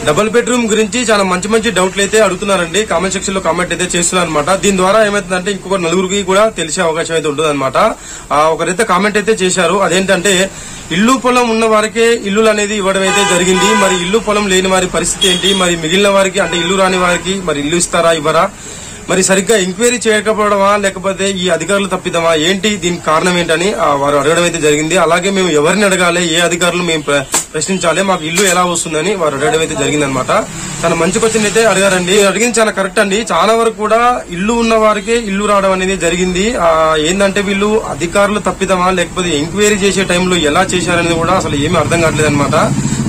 Double bedroom గురించి చాలా మంచి మంచి డౌట్లు అయితే అడుగుతున్నారండి. కామెంట్ సెక్షన్ లో కామెంట్ అయితే చేస్తున్నారు అనమాట. దీని ద్వారా ఏమైతుందంటే ఇంకొక నలుగురికి కూడా తెలిసే అవకాశం అయితే ఉంటుంది అనమాట. ఒకరైతే కామెంట్ అయితే చేశారు. అదేంటంటే ఇల్లు పొలం ఉన్న వారికే ఇల్లు అనేది ఇవ్వడం అయితే జరిగింది. మరి ఇల్లు పొలం లేని వారి పరిస్థితి ఏంటి, మరి మిగిలిన వారికి అంటే ఇల్లు రాని వారికి మరి ఇల్లు ఇస్తారా ఇవ్వరా, మరి సరిగ్గా ఎంక్వైరీ చేయకపోవడమా లేకపోతే ఈ అధికారులు తప్పిదమా ఏంటి, దీనికి కారణం ఏంటని వారు అడగడం అయితే జరిగింది. అలాగే మేము ఎవరిని అడగాలి, ఏ అధికారులు మేము ప్రశ్నించాలి, మాకు ఇల్లు ఎలా వస్తుందని వారు అడగడం అయితే జరిగింది అనమాట. చాలా మంచి క్వశ్చన్ అయితే అడిగారండి. అడిగింది చాలా కరెక్ట్ అండి. చాలా వరకు కూడా ఇల్లు ఉన్న వారికే ఇల్లు రావడం అనేది జరిగింది. ఏంటంటే వీళ్ళు అధికారులు తప్పిదమా లేకపోతే ఎంక్వైరీ చేసే టైంలో ఎలా చేశారనేది కూడా అసలు ఏమీ అర్థం కావట్లేదు అనమాట.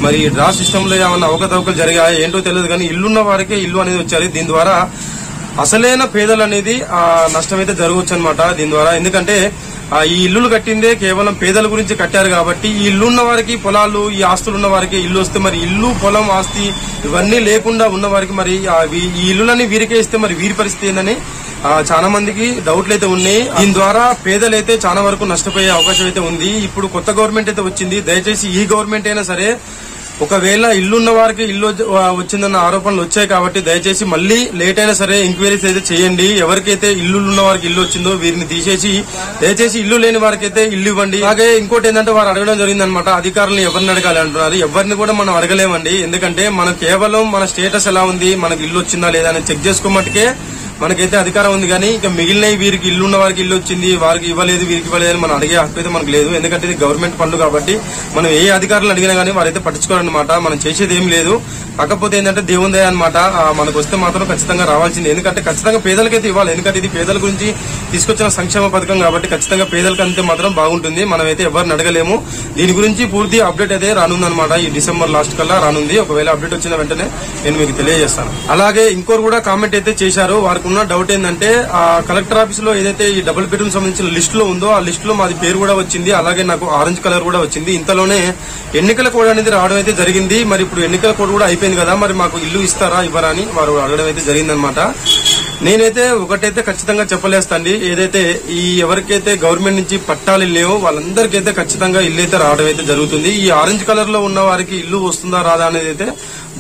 మరి డ్రా సిస్టమ్ లో ఏమన్నా అవకతవకలు జరిగాయా ఏంటో తెలియదు, కానీ ఇల్లున్న వారికే ఇల్లు అనేది వచ్చారు. దీని ద్వారా అసలైన పేదలు అనేది నష్టం అయితే జరగవచ్చు అనమాట దీని ద్వారా. ఎందుకంటే ఈ ఇల్లులు కట్టిందే కేవలం పేదల గురించి కట్టారు కాబట్టి ఈ ఇల్లు ఉన్న వారికి పొలాలు, ఈ ఆస్తులు ఉన్న వారికి ఇల్లు వస్తే మరి ఇల్లు పొలం ఆస్తి ఇవన్నీ లేకుండా ఉన్న వారికి మరి ఈ ఇల్లులన్నీ వీరికే ఇస్తే మరి వీరి పరిస్థితి ఏందని చాలా మందికి డౌట్లు అయితే ఉన్నాయి. దీని ద్వారా పేదలైతే చాలా వరకు నష్టపోయే అవకాశం అయితే ఉంది. ఇప్పుడు కొత్త గవర్నమెంట్ అయితే వచ్చింది. దయచేసి ఈ గవర్నమెంట్ అయినా సరే ఒకవేళ ఇల్లున్న వారికి ఇల్లు వచ్చిందన్న ఆరోపణలు వచ్చాయి కాబట్టి దయచేసి మళ్లీ లేట్ అయినా సరే ఎంక్వైరీస్ అయితే చేయండి. ఎవరికైతే ఇల్లు ఉన్న వారికి ఇల్లు వచ్చిందో వీరిని తీసేసి దయచేసి ఇల్లు లేని వారికి అయితే ఇల్లు ఇవ్వండి. అలాగే ఇంకోటి ఏంటంటే వారు అడగడం జరిగిందనమాట, అధికారులను ఎవరిని అడగాలి అంటున్నారు. ఎవరిని కూడా మనం అడగలేమండి. ఎందుకంటే మనం కేవలం మన స్టేటస్ ఎలా ఉంది, మనకి ఇల్లు వచ్చిందా లేదా అని చెక్ చేసుకోమట్టుకే మనకైతే అధికారం ఉంది. కానీ ఇక మిగిలిన వీరికి ఇల్లు ఉన్న వారికి ఇల్లు వచ్చింది, వారికి ఇవ్వలేదు, వీరికి ఇవ్వలేదు అని మనం అడిగే హక్కు అయితే మనకు లేదు. ఎందుకంటే ఇది గవర్నమెంట్ పనులు కాబట్టి మనం ఏ అధికారులు అడిగినా గానీ వారైతే పట్టించుకోవాలన్నమాట. మనం చేసేది ఏం లేదు. కాకపోతే ఏంటంటే దేవుందే అనమాట, మనకు వస్తే మాత్రం ఖచ్చితంగా రావాల్సింది. ఎందుకంటే ఖచ్చితంగా పేదలకైతే ఇవ్వాలి. ఎందుకంటే ఇది పేదల గురించి తీసుకొచ్చిన సంక్షేమ పథకం కాబట్టి ఖచ్చితంగా పేదలకు అంతే మాత్రం బాగుంటుంది. మనమైతే ఎవరిని అడగలేము. దీని గురించి పూర్తి అప్డేట్ అయితే రానుందనమాట. ఈ డిసెంబర్ లాస్ట్ కల్లా రానుంది. ఒకవేళ అప్డేట్ వచ్చిన వెంటనే నేను మీకు తెలియజేస్తాను. అలాగే ఇంకోరు కూడా కామెంట్ అయితే చేశారు. వారికి ఉన్న డౌట్ ఏంటంటే కలెక్టర్ ఆఫీస్ లో ఏదైతే ఈ డబుల్ బెడ్రూమ్ సంబంధించిన లిస్ట్ లో ఉందో ఆ లిస్ట్ లో మాది పేరు కూడా వచ్చింది. అలాగే నాకు ఆరెంజ్ కలర్ కూడా వచ్చింది. ఇంతలోనే ఎన్నికల కోడ్ అనేది రావడం అయితే జరిగింది. మరి ఇప్పుడు ఎన్నికల కోడ్ కూడా అయిపోయింది కదా, మరి మాకు ఇల్లు ఇస్తారా ఇవ్వరా అని వారు అడగడం అయితే జరిగిందనమాట. నేనైతే ఒకటైతే ఖచ్చితంగా చెప్పలేస్తాండి, ఏదైతే ఈ ఎవరికైతే గవర్నమెంట్ నుంచి పట్టాలు లేవో వాళ్ళందరికైతే ఖచ్చితంగా ఇల్లు అయితే రావడం అయితే జరుగుతుంది. ఈ ఆరెంజ్ కలర్ లో ఉన్న వారికి ఇల్లు వస్తుందా రాదా అనేది అయితే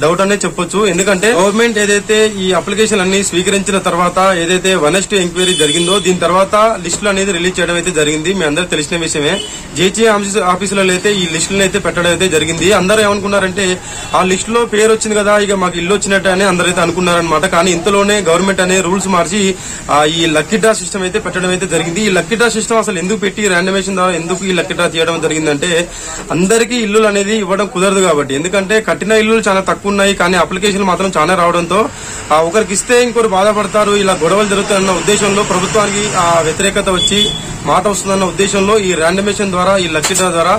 డౌట్ అనేది చెప్పొచ్చు. ఎందుకంటే గవర్నమెంట్ ఏదైతే ఈ అప్లికేషన్ అన్ని స్వీకరించిన తర్వాత ఏదైతే 1:2 ఎంక్వైరీ జరిగిందో దీని తర్వాత లిస్టులు అనేది రిలీజ్ చేయడం అయితే జరిగింది. మీ అందరూ తెలిసిన విషయమే. జేసీ ఆఫీసులలో అయితే ఈ లిస్టులను అయితే పెట్టడం అయితే జరిగింది. అందరూ ఏమనుకున్నారంటే ఆ లిస్ట్ లో పేరు వచ్చింది కదా ఇక మాకు ఇల్లు వచ్చినట్టు అని అందరూ అయితే అనుకున్నారనమాట. కానీ ఇంతలోనే గవర్నమెంట్ అనే రూల్స్ మార్చి ఈ లక్కీ డ్రా సిస్టమ్ అయితే పెట్టడం అయితే జరిగింది. ఈ లక్కీ డ్రా సిస్టమ్ అసలు ఎందుకు పెట్టి ర్యాండమేషన్ ద్వారా ఎందుకు ఈ లక్కీ డ్రా తీయడం జరిగిందంటే అందరికీ ఇల్లులు అనేది ఇవ్వడం కుదరదు కాబట్టి. ఎందుకంటే కట్టిన ఇల్లులు చాలా తక్కువ ఉన్నాయి, కానీ అప్లికేషన్లు మాత్రం చాలా రావడంతో ఒకరికి ఇస్తే ఇంకొకరు బాధపడతారు, ఇలా గొడవలు జరుగుతాయన్న ఉద్దేశంలో ప్రభుత్వానికి వ్యతిరేకత వచ్చి మాట వస్తుందన్న ఉద్దేశంలో ఈ ర్యాండమేషన్ ద్వారా ఈ లక్కీ డ్రా ద్వారా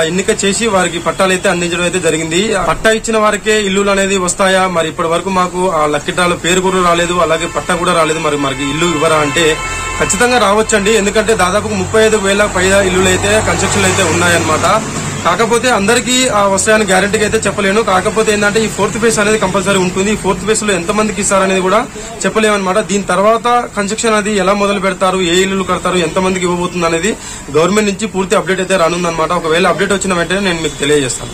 ఎన్నిక చేసి వారికి పట్టాలు అయితే అందించడం అయితే జరిగింది. పట్టా ఇచ్చిన వారికే ఇల్లులు అనేది వస్తాయా, మరి ఇప్పటి వరకు మాకు ఆ లక్కీ డ్రాలో పేరు కూడా రాలేదు, అలాగే పట్టా కూడా రాలేదు, మరి మనకి ఇల్లు ఇవ్వరా అంటే ఖచ్చితంగా రావచ్చండి. ఎందుకంటే దాదాపు 35,000 పైగా ఇల్లులు అయితే కన్స్ట్రక్షన్లు అయితే ఉన్నాయన్నమాట. కాకపోతే అందరికీ వస్తాయని గ్యారంటీగా అయితే చెప్పలేను. కాకపోతే ఏంటంటే ఈ 4th ఫేజ్ అనేది కంపల్సరీ ఉంటుంది. ఈ 4th ఫేజ్ లో ఎంతమందికి ఇస్తారనేది కూడా చెప్పలేమన్నమాట. దీని తర్వాత కన్స్ట్రక్షన్ అది ఎలా మొదలు పెడతారు, ఏ ఇల్లులు కడతారు, ఎంతమందికి ఇవ్వబోతుంది అనేది గవర్నమెంట్ నుంచి పూర్తి అప్డేట్ అయితే రానుందన్నమాట. ఒకవేళ అప్డేట్ వచ్చిన వెంటనే నేను మీకు తెలియజేస్తాను.